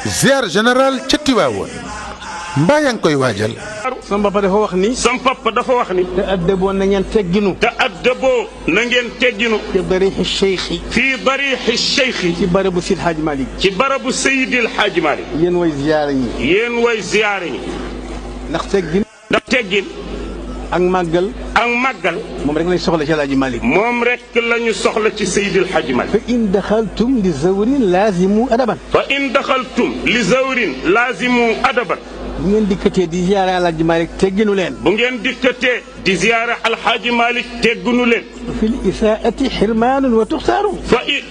ziar général ca Tiwaawoon mbaa yaa ngi koy waajal. sama papa dafa wax ni. sama papa dafa wax ni. te addaboo na ngeen tegginu. te addaboo na ngeen tegginu. fi dariixi cheikh. fii dariixi cheikh. ci barabu Seydi Hadji Malick. ci barabu Seydi Hadji Malick. yéen way ziyaare ñi. yéen way ziyaare ñi. ndax teggin. ndax teggin. ak màggal. ak màggal. moom rek lañ soxla ci Alaaji Malick. moom rek lañu soxla ci Seydi Hadji Malick. fa in daxaltum li zawrin laazimu adaban. fa in daxaltum li zawrin laazimu adaban. bu ngeen dikkatee di ziyaare Alaaji Malick tegginu leen. bu ngeen dikkatee di ziyaare Alxaaji Malick tegginu leen. fi l isaati xirmaanun wa tuxtaaru.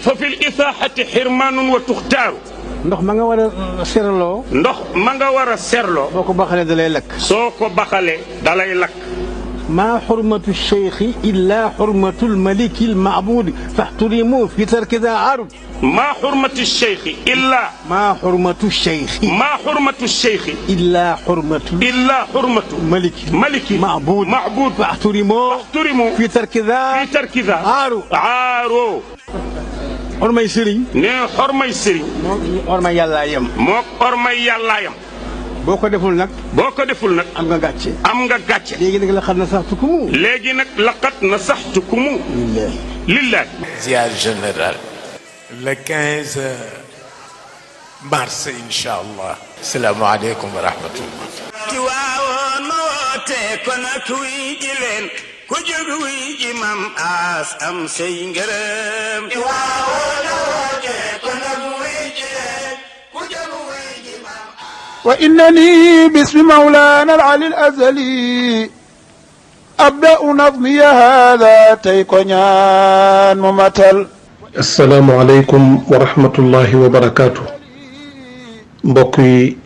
fa fi l isaati xirmaanun wa tuxtaaru. ndox ma nga war a serloo. ndox ma nga war a serloo. boo ko baxalee dalay lakk. soo ko baxalee dalay lakk. maa xurmatu cheikhi illa xurmatul malikil maabuud faxturimu fi tarki daa aarud. maa xurmatu cheikhi illa. maa xurmatu cheikhi. maa xurmatu cheikhi. illa xurmatu. illa xurmatu. maliki maabuud. faxturimu fi tarki daa aaru. xormay sëriñ. nee xormay sëriñ. moo xormay yàllaa yem. moo xormay yàllaa yem. boo ko deful nag. boo ko deful nag. am nga gàcce. am nga gàcce. léegi nag laqad nasaxtukumu. léegi nag laqad nasaxtukumu. lillahi. ziar général. le 15 mars incha allah. salaamaaleykum wa rahmatullah. Tiwaawoon ma woote kon ak wuy ji leen ku jóg wuy ji mam as am say ngërëm. Tiwaawoon ma woote kon ak wuy ji leen ku jóg wuy ji mam as. wa innani bismi mawlana al-ali al-azali abda'u nadmiya hada tey ko ñaan mu matal. asalaamaaleykum wa rahmatullahi wa barakaatu. mbokk yi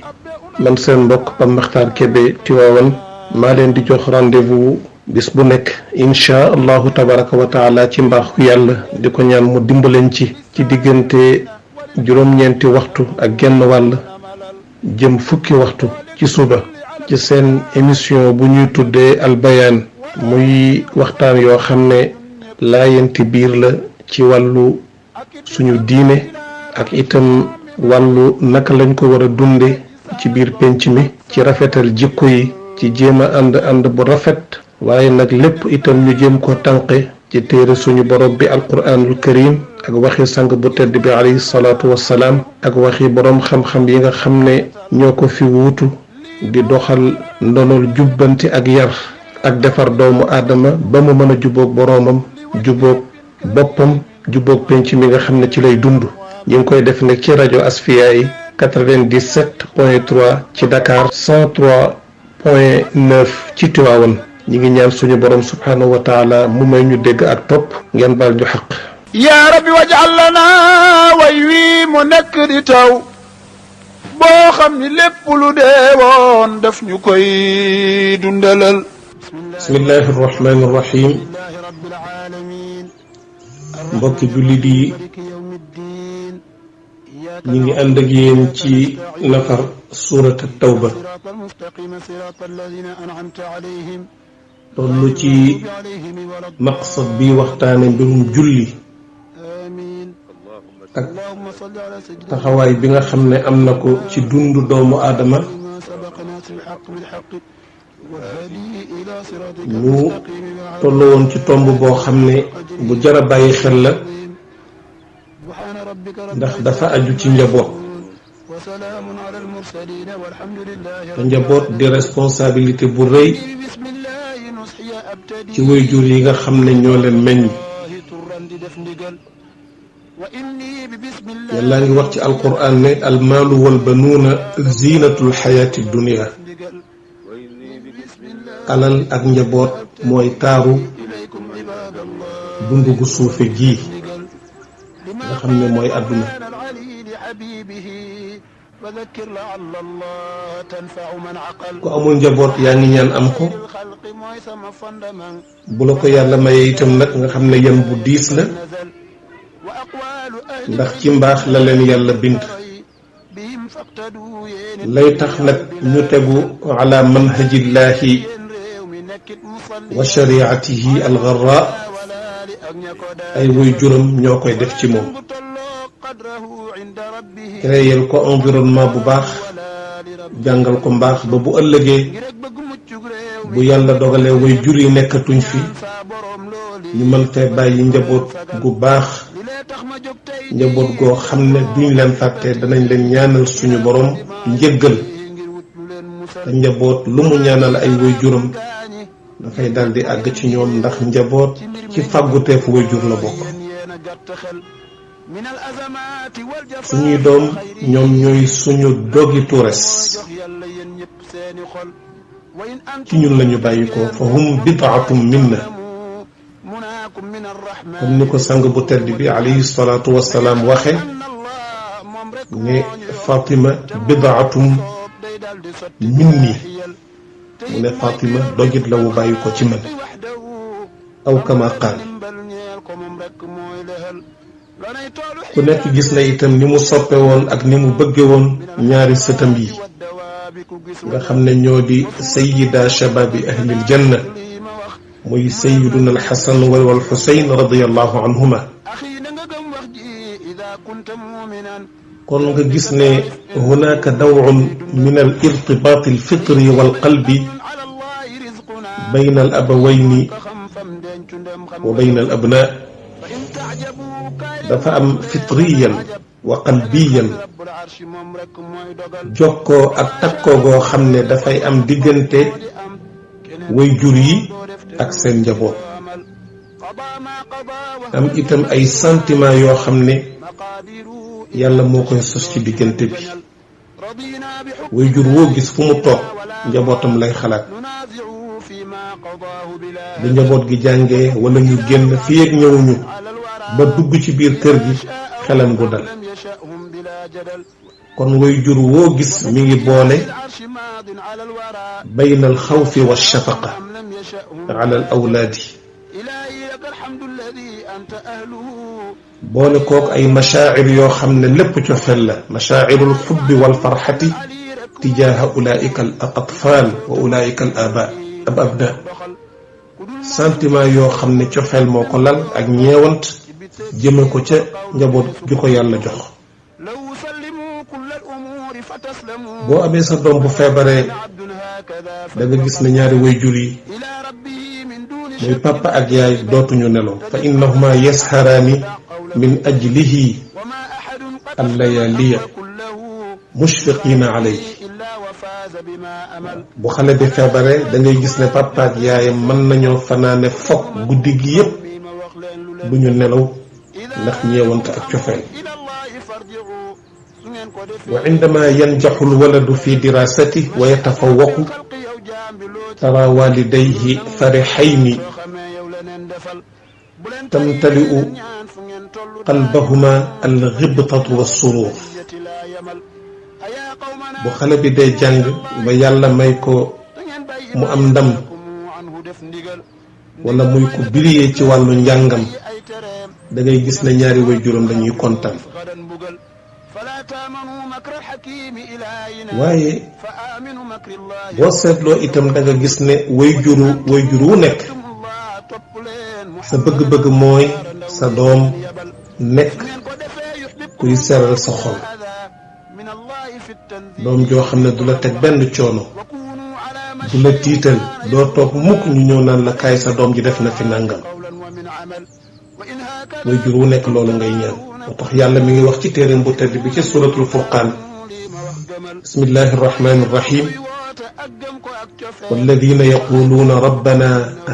man seen mbokk Pape Makhtar Kébé Tiwaawan maa leen di jox rendez-vous bis bu nekk inchaa allahu tabaraka wa taala ci mbaaxu yàlla di ko ñaan mu dimbaleen ci diggante juróom-ñeenti waxtu ak genn wàll jëm fukki waxtu ci suba ci seen émission bu ñuy tuddee albayaan muy waxtaan yoo xam ne laayanti biir la ci wàllu suñu diine ak itam wàllu naka lañ ko war a dunde ci biir penc mi ci rafetal jikko yi ci jéem a ànd bu rafet waaye nag lépp itam ñu jéem ko tànqe ci téere suñu borom bi alquranul karim ak waxi sang bu tedd bi alayhi salaatu wassalaam ak waxi borom xam-xam yi nga xam ne ñoo ko fi wuutu di doxal ndonol jubbanti ak yar ak defar doomu aadama ba mu mën a jubóog boroomam jubóog boppam jubóog penc mi nga xam ne ci lay dund. ñu ngi koy def nag ci rajo Asfiya yi 97.3 ci Dakar 103.9 ci Tiwaawan ñi ngi ñaan suñu borom subhanahu wa taala mu may ñu dégg ak topp ngeen baal ñu xaq. yaa rabbi waj'al lana way wi mu nekk di taw boo xam ni lépp lu dee woon daf ñu koy dundalal. bismillahi rahmaani rahim. mbokki jullit yi ñi ngi ànd ak yéen ci nafar suurat at-tawba tollu ci maqsad bi waxtaane mbirum julli ak taxawaay bi nga xam ne am na ko ci dundu doomu aadama ñu tollu woon ci tomb boo xam ne bu jara bàyyi xel la ndax dafa aju ci njaboot te njaboot di responsabilité bu rëy ci waajur yi nga xam ne ñoo leen meññ. yàlla ngi wax ci alquran ne almaalu wal banuuna ziinatul xayaati dunia alal ak njaboot mooy taaru dundu gu suufe gii nga xam ne mooy àdduna. ku amul njaboot yaa ngi ñaan am ko bu la ko yàlla maye itam nag nga xam ne yan bu diis la ndax ci mbaax la leen yàlla bind lay tax nag ñu tegu ala manhajillahi wa shariatihi algarra ay woy juram ñoo koy def ci moom créer ko environnement bu baax jàngal ko mbaax ba bu ëllëgee bu yàlla dogalee way jur yi nekkatuñ fi ñu mën fee bàyyi njaboot gu baax njaboot goo xam ne duñ leen fàtte danañ leen ñaanal suñu borom njëggal te njaboot lu mu ñaanal ay way juram dafay daldi àgg ci ñoom ndax njaboot ci fàgguteefu way jur la bokk. suñuy doom ñoom ñooy suñu dogi tuures ci ñun lañu bàyyi ko fa hum bid'atum minna comme ni ko sang bu tedd bi alayhi salaatu wassalaam waxe ne Fatima bid'atum minni mu ne Fatima dogit la wu bàyyi ko ci man aw kama qaal. ku nekk gis na itam ni mu soppe woon ak ni mu bëgge woon ñaari sëtam yi nga xam ne ñoo di sayyida shababi ahlil janna muy sayyiduna alxasan wal xusayn radiyallahu anhuma. kon nga gis ne hunaka daw'un min al irtibat al fitri wal qalbi bayna al abawayni wa bayna al abna. dafa am fitriyan wa qalbiyan jokkoo ak takkoo goo xam ne dafay am diggante way jur yi ak seen njaboot. am itam ay sentiment yoo xam ne yàlla moo koy sos ci diggante bi. way jur woo gis fu mu toog njabootam lay xalaat. bu njaboot gi jàngee wala ñu génn fii ak ñëwuñu ba dugg ci biir kër gi xelam gu dal. kon way jur woo gis mi ngi boole bayna al xawfi wa shafaqa ala al awlaadi boole kook ay mashaacir yoo xam ne lépp cofeel la mashaacirul xubbi wal farxati tijaaha ulaika al atfaal wa ulaika al abna sentiment yoo xam ne cofeel moo ko lal ak ñeewant jëme ko ca njaboot ju ko yàlla jox. boo amee sa doom bu feebaree da nga gis ne ñaari way jur yi muy papa ak yaay dootuñu nelaw fa innahuma yasharaani min ajlihi allayaaliya mushfiqiina alayhi. bu xale bi feebaree da ngay gis ne papa ak yaayam mën nañoo fanaane fokk guddi gi yépp duñu nelaw ndax ñeewante ak cofeel. wa indama yanjaxu alwaladu fi dirasati wa yatafawaqu tara walidayhi farixayni tamtali'u qalbahuma alxibtatu wassurur. bu xale bi day jàng ba yàlla may ko mu am ndam wala muy ko briller ci wàllu njàngam da ngay gis ne ñaari way juróom dañuy kontaan. waaye boo seetloo itam da nga gis ne way juru wu nekk sa bëgg-bëgg mooy sa doom nekk kuy seral sa xol. doom joo xam ne du la teg benn coono du la tiital doo toog mukk ñu ñëw naan la kaay sa doom ji def na fi nàngam. way jur wu nekk loolu ngay ñaan. moo tax yàlla mi ngi wax ci téereem bu tedd bi ci suratul furqaan bismillahi arrahmani irrahim walladina yaquluuna rabbana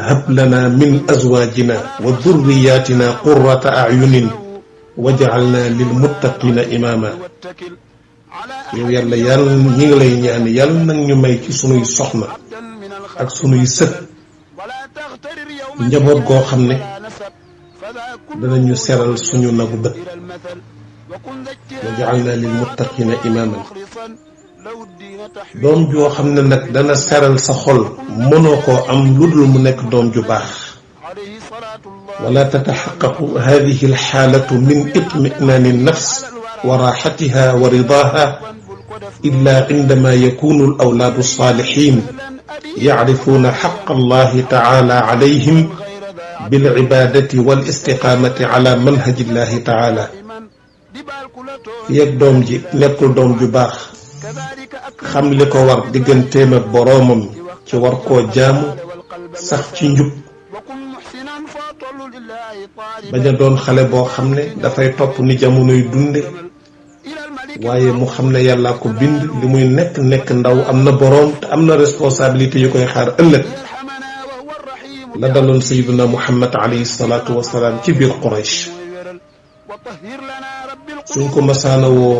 hab lana min azwajina wa durriyatina qurrata ayunin waj'alna lilmuttaqina imama. yow yàlla yàlla ñi ngi lay ñaan yàlla nag ñu may ci sunuy soxna ak sunuy sët njaboot goo xam ne danañu seral suñu nagu bët. wa ja'alna lil muttaqina imaman. doom joo xam ne nag dana seral sa xol mënoo koo am lu dul mu nekk doom ju baax. wala tataxaqaqu hadihi alxaalatu min itminaani nafs wa raaxatiha wa ridaaha illa indama yakunu al awlaadu saalixiin yacrifuuna xaqa allahi taala alayhim bil cibaadati wal istiqaamati ala manhaji llahi taala. fi ak doom ji nekkul doom ju baax xam li ko war digganteem ak boroomam ci war koo jaamu sax ci njub bañ a doon xale boo xam ne dafay topp ni jamonoy dunde waaye mu xam ne yàllaa ko bind li muy nekk ndaw am na boroom te am na responsabilité yu koy xaar ëllëg la daloon sayyiduna Muhammad alayhi salaatu wasalaam ci biir Quraysh suñ ko masaana woo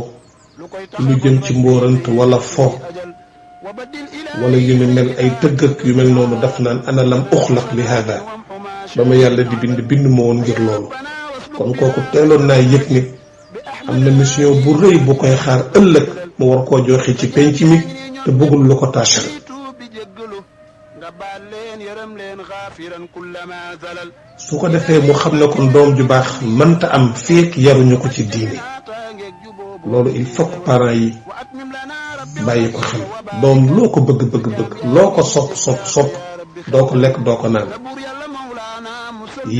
lu jëm ci mbóorant wala fo wala yu ni mel ay tëgg ak yu mel noonu daf naan ana lam uxlaq li hada ba ma yàlla di bind ma woon ngir loolu kon kooku teeloon naa yëg ni am na mission bu rëy bu koy xaar ëllëg mu war koo joxe ci penc mi te bëggul lu ko tàccale su ko defee mu xam ne kon doom ju baax mënta am feek yaruñu ko ci diine loolu il faut que parents yi bàyyi ko xel doom loo ko bëgg loo ko sopp doo ko lekk doo ko naan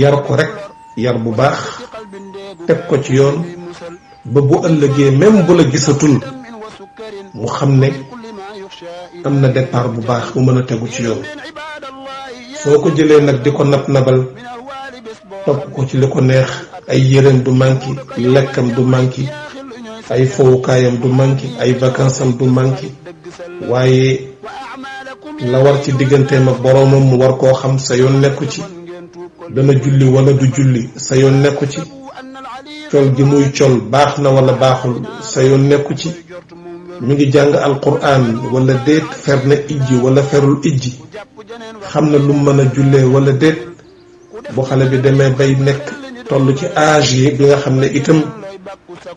yar ko rek yar bu baax teg ko ci yoon ba bu ëllëgee même bu la gisatul mu xam ne am na départ bu baax bu mën a tegu ci yoon soo ko jëlee nag di ko nabal topp ko ci li ko neex ay yéreem du manqué lekkam du manqué ay fowukaayam du manqué ay vacansam du manqué waaye la war ci digganteem ak boroomam mu war koo xam sa yoon nekku ci dana julli wala du julli sa yoon nekku ci col gi muy col baax na wala baaxul sa yoon nekku ci mi ngi jàng alquran wala déet fer na ijji wala ferul ijji xam na lu mën a jullee wala déet bu xale bi demee bay nekk toll ci âge yi bi nga xam ne itam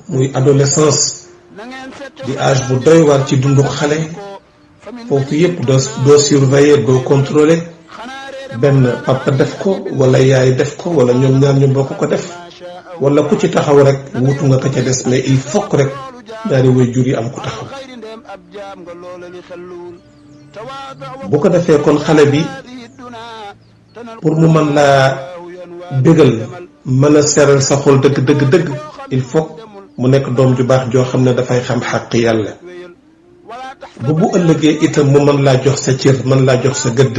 muy adolescence di âge bu doy waar ci dundu xale foofu yépp doo surveiller doo contrôler benn papa def ko wala yaay def ko wala ñoom ñaar ñu bokk ko def wala ku ci taxaw rek wutu nga ko ca des mais il faut que rek ñaari waajur yi am ku taxaw bu ko defee kon xale bi pour mu mën laa bégal mën a seral sa xol dëgg il faut mu nekk doom ju baax joo xam ne dafay xam xàq yàlla bu ëllëgee itam mu mën laa jox sa cër mën laa jox sa gëdd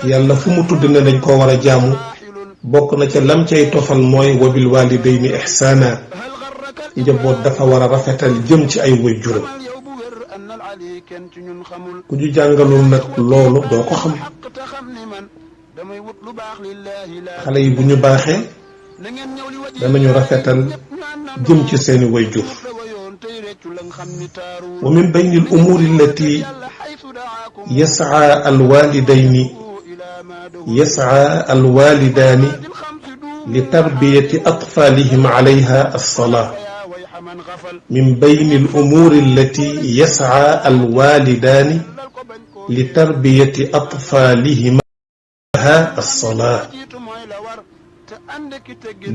yàlla fu mu tudd ne dañ koo war a jaamu bokk na ca lam cay tofal mooy wabil walidayni ihsaana njaboot dafa war a rafetal jëm ci ay waajuram ku ñu jàngalul nag loolu doo ko xam xale yi bu ñu baaxee danañu rafetal jëm ci seeni waajur wa min bayni al umuri allati يسعى الوالدان لتربية أطفالهم عليها الصلاة من بين الأمور التي يسعى الوالدان لتربية أطفالهم عليها الصلاة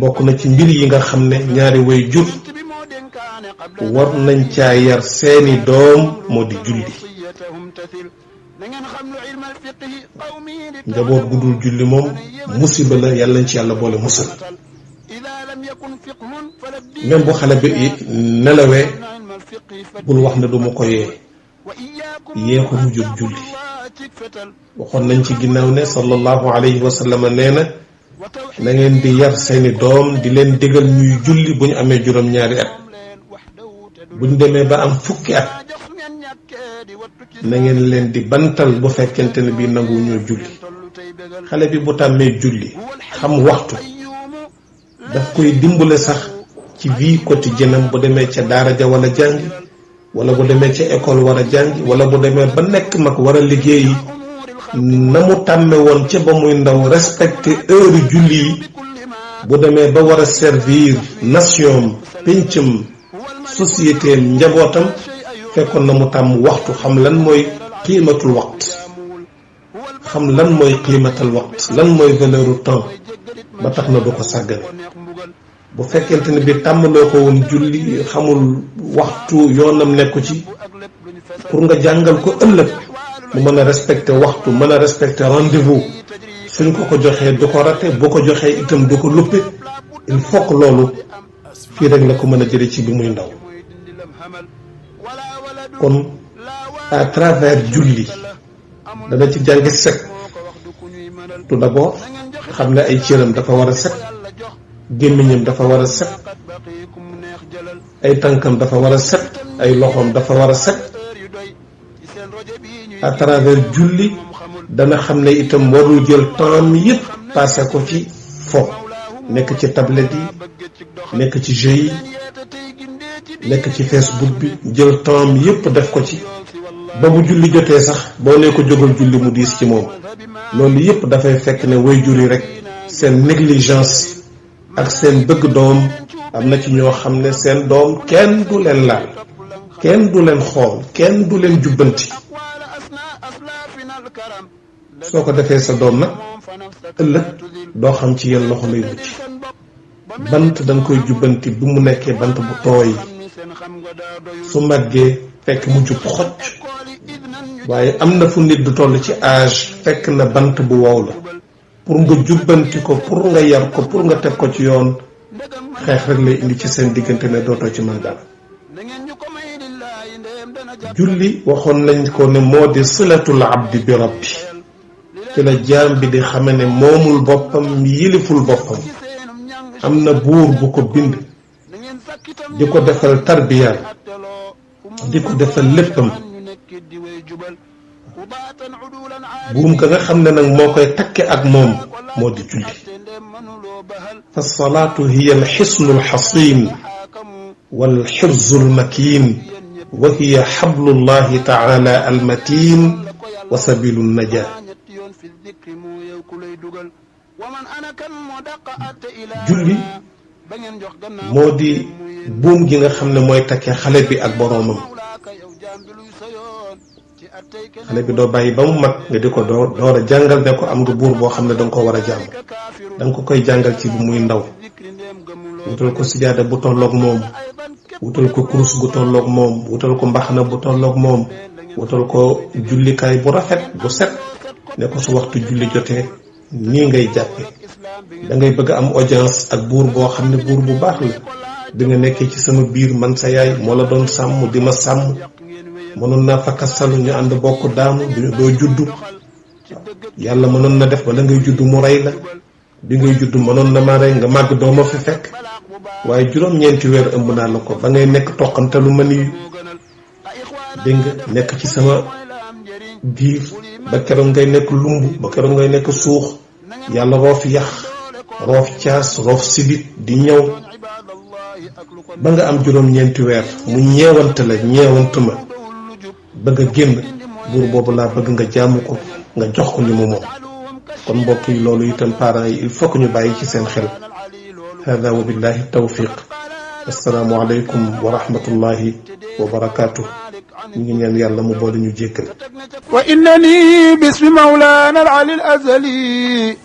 bokk na ci mbir yi nga xam ne ñaari way jur war nañ caa yar seeni doom moo di julli njaboot gu dul julli moom musiba la yàlla nañ ci yàlla boole musal même bu xale bi nelawee bul wax ne duma ko yee ko mu jóg julli waxoon nañ ci ginnaaw ne sallallahu alayhi wa sallam nee na ngeen di yar seeni doom di leen digal ñuy julli bu ñu amee juróom-ñaari at bu ñu demee ba am fukki at na ngeen leen di bantal bu fekkente ne bii nangu ñoo julli xale bi bu tàmmee julli xam waxtu daf koy dimbale sax ci vie quotidienne bu demee ca daara ja wala jàngi wala bu demee ca école war a jàngi wala bu demee ba nekk mag war a liggéeyi na mu tàmme woon ca ba muy ndaw respecté heure julli yi bu demee ba war a servir nation péncam société njabootam fekkoon na mu tàmm waxtu xam lan mooy qiimatul waqt xam lan mooy qiimatal waqt lan mooy valeur temps ba tax na du ko sàggane bu fekkente ne bi tàmmaloo ko woon julli xamul waxtu yoonam nekku ci pour nga jàngal ko ëllëg mu mën a respecté waxtu mën a respecté rendez-vous suñ ko joxee du ko raté bu ko joxee itam du ko luppe il faut que loolu fii rek la ko mën a jële ci bi muy ndaw. kon à travers julli dana ci jàngi set tout d'abord xam ne ay cëram dafa war a set, gémmiñam dafa war a set, ay tànkam dafa war a set, ay loxoom dafa war a set. à travers julli dana xam ne itam warul jël temps yépp passé ko ci fo, nekk ci tablette yi, nekk ci jeu yi, nekk ci Facebook bi, jël temps yépp def ko ci ba bu julli jotee sax boo nee ko jógal julli mu diis ci moom. loolu yépp dafay fekk ne waajur yi rek seen négligence ak seen bëgg doom. am na ci ñoo xam ne seen doom kenn du leen laal, kenn du leen xool, kenn du leen jubbanti. soo ko defee sa doom nag ëllëg doo xam ci yenn loxo lay mucc. bant danga koy jubbanti bu mu nekkee bant bu tooy, su màggee fekk mu jub xocc. waaye am na fu nit du toll ci âge fekk na bant bu wow la, pour nga jubbanti ko, pour nga yar ko, pour nga teg ko ci yoon, xeex rek lay indi ci seen diggante ne dootoo ci mën dara. julli waxoon nañ ko ne moo di silatul abdi bi rabbi, ci la jaam bi di xame ne moomul boppam, yiliful boppam. am na buur bu ko bind di ko defal tarbiyaal, di ko defal léppam. buum ka nga xam ne nag moo koy takke ak moom moo di julli. fa salaatu hiya alxisnu alxasin walxirzu almakin wa hiya xablullahi taala almatin wa sabilu naja. julli moo di buum gi nga xam ne mooy takke xale bi ak boroomam. xale bi doo bàyyi ba mu mag nga di ko door a jàngal ne ko am nga buur boo xam ne danga ko war a jàmm. danga ko koy jàngal ci bu muy ndaw, wutal ko sijaada bu tolloog moom, wutal ko kurus gu tolloog moom, wutal ko mbaxana bu tolloog moom, wutal ko jullikaay bu rafet bu set, ne ko su waxtu julli jotee nii ngay jàppe. da ngay bëgg am audience ak buur boo xam ne buur bu baax la. bi nga nekkee ci sama biir man sa yaay moo la doon sàmm di ma sàmm, mënoon naa fakkasalu ñu ànd bokk daanu doo juddu. yàlla mënoon na def bala ngay juddu mu rey la, bi ngay juddu mënoon na ma rey nga màgg doo ma fi fekk. waaye juróom-ñeenti weer ëmb naa la ko ba ngay nekk toqantalu ma nii, dégg nga nekk ci sama biir ba keroog ngay nekk lumb, ba keroog ngay nekk suux. yàlla roof yax, roof caas, roof sibit di ñëw ba nga am juróom-ñeenti weer mu ñeewante la, ñeewantu ma ba nga génn. buur boobu laa bëgg nga jaamu ko, nga jox ko li mu moom. kon mbokk yi loolu itam parents yi il faut que ñu bàyyi ci seen xel. hada wa billahi tawfiq. assalaamu aleykum wa rahmatullahi wa barakaatu. ñu ngi ñaan yàlla mu boole ñu jéggal. wa innani bismi mawlana al-ali al-azali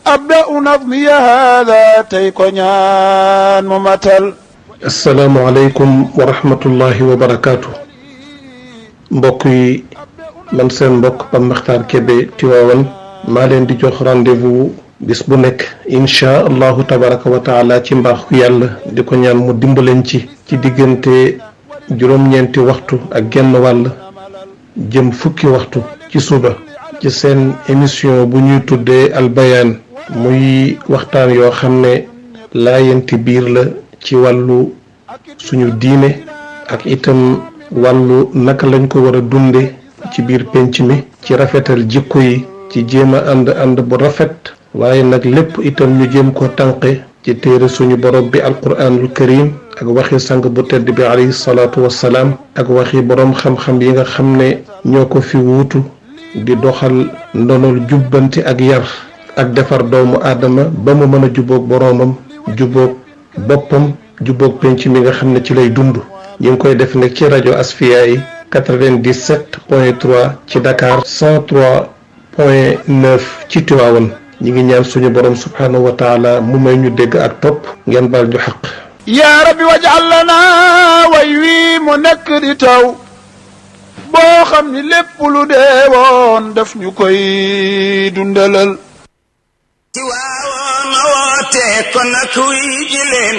abda'u nadmiya hada tey ko ñaan mu matal. assalaamu aleykum wa rahmatullahi wa barakaatu. mbokk yi, man seen mbokk Pape Makhtar Kébé Tivaouane maa leen di jox rendez-vous bis bu nekk inchaa allahu tabaraka wa taala ci mbaaxu yàlla, di ko ñaan mu dimbaleen ci diggante juróom-ñeenti waxtu ak genn wàll jëm fukki waxtu ci suba ci seen émission bu ñuy tuddee albayaan, muy waxtaan yoo xam ne laayanti biir la ci wàllu suñu diine ak itam wàllu naka lañ ko war a dunde ci biir penc mi, ci rafetal jikko yi, ci jéem a ànd bu rafet, waaye nag lépp itam ñu jéem ko tànqe ci téere suñu borom bi alquranul karim ak waxi sang bu tedd bi alayhi salaatu wassalaam ak waxi borom xam-xam yi nga xam ne ñoo ko fi wuutu di doxal ndonol jubbanti ak yar ak defar doomu aadama ba mu mën a jubóog boroomam, jubóog boppam, jubóog penc mi nga xam ne ci lay dund. ñu ngi koy def nag ci rajo Asfiyahi 97.3 ci Dakar, 103.9 ci Tivaouane. ñi ngi ñaan suñu borom subhanahu wa taala mu may ñu dégg ak topp, ngeen baal ñu xaq. yaa rabbi waj'al lana way wi mu nekk di taw boo xam ni lépp lu dee woon daf ñu koy dundalal. Tiwaawoon woote kon nag wuy ji leen